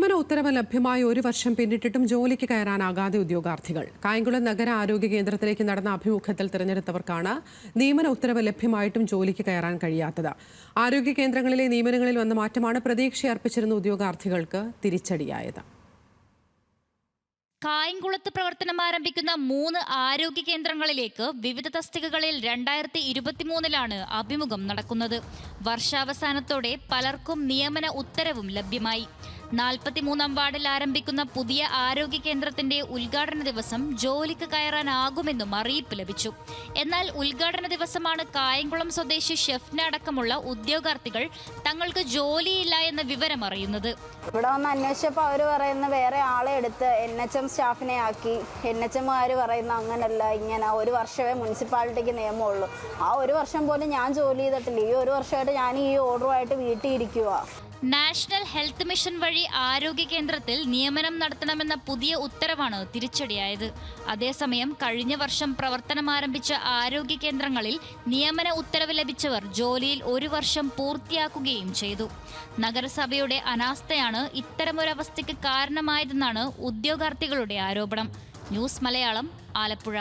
നിയമന ഉത്തരവ് ലഭ്യമായി 1 വർഷം പിന്നിട്ടിട്ടും ജോലിക്ക് കയറാനാകാതെ ഉദ്യോഗാർത്ഥികൾ. കായംകുളം നഗര ആരോഗ്യ കേന്ദ്രത്തിലേക്ക് നടന്ന അഭിമുഖത്തിൽ തിരഞ്ഞെടുത്തവർക്കാണ് നിയമന ഉത്തരവ് ലഭ്യമായിട്ടും ജോലിക്ക് കയറാൻ കഴിയാത്തത്. ആരോഗ്യ കേന്ദ്രങ്ങളിലെ നിയമനങ്ങളിൽ വന്ന മാറ്റമാണ് പ്രതീക്ഷയർപ്പിച്ചിരുന്ന ഉദ്യോഗാർത്ഥികൾക്ക് തിരിച്ചടിയായത്. കായംകുളത്ത് പ്രവർത്തനം ആരംഭിക്കുന്ന 3 ആരോഗ്യ കേന്ദ്രങ്ങളിലേക്ക് വിവിധ തസ്തികകളിൽ 2023 അഭിമുഖം നടക്കുന്നത്. വർഷാവസാനത്തോടെ പലർക്കും നിയമന ഉത്തരവും ലഭ്യമായി. 43-ാം വാർഡിൽ ആരംഭിക്കുന്ന പുതിയ ആരോഗ്യ കേന്ദ്രത്തിന്റെ ഉദ്ഘാടന ദിവസം ജോലിക്ക് കയറാനാകുമെന്നും അറിയിപ്പ് ലഭിച്ചു. എന്നാൽ ഉദ്ഘാടന ദിവസമാണ് കായംകുളം സ്വദേശി ഷെഫ്ന അടക്കമുള്ള ഉദ്യോഗാർത്ഥികൾ തങ്ങൾക്ക് ജോലിയില്ല എന്ന വിവരം അറിയുന്നത്. ഇവിടെ വന്ന് അന്വേഷിച്ചപ്പോൾ അവർ പറയുന്ന വേറെ ആളെ എടുത്ത് NHM സ്റ്റാഫിനെ ആക്കി. NHMകാർ പറയുന്ന അങ്ങനല്ല, ഇങ്ങനെ 1 വർഷമേ മുനിസിപ്പാലിറ്റിക്ക് നിയമമുള്ളൂ. ആ 1 വർഷം പോലും ഞാൻ ജോലി ചെയ്തിട്ടില്ല. ഈ 1 വർഷമായിട്ട് ഞാൻ ഈ ഓർഡറുമായിട്ട് വീട്ടിൽ ഇരിക്കുക. നാഷണൽ ഹെൽത്ത് മിഷൻ വഴി ആരോഗ്യ കേന്ദ്രത്തിൽ നിയമനം നടത്തണമെന്ന പുതിയ ഉത്തരവാണ് തിരിച്ചടിയായത്. അതേസമയം കഴിഞ്ഞ വർഷം പ്രവർത്തനം ആരംഭിച്ച ആരോഗ്യ കേന്ദ്രങ്ങളിൽ നിയമന ഉത്തരവ് ലഭിച്ചവർ ജോലിയിൽ 1 വർഷം പൂർത്തിയാക്കുകയും ചെയ്തു. നഗരസഭയുടെ അനാസ്ഥയാണ് ഇത്തരമൊരവസ്ഥയ്ക്ക് കാരണമായതെന്നാണ് ഉദ്യോഗാർത്ഥികളുടെ ആരോപണം. ന്യൂസ് മലയാളം, ആലപ്പുഴ.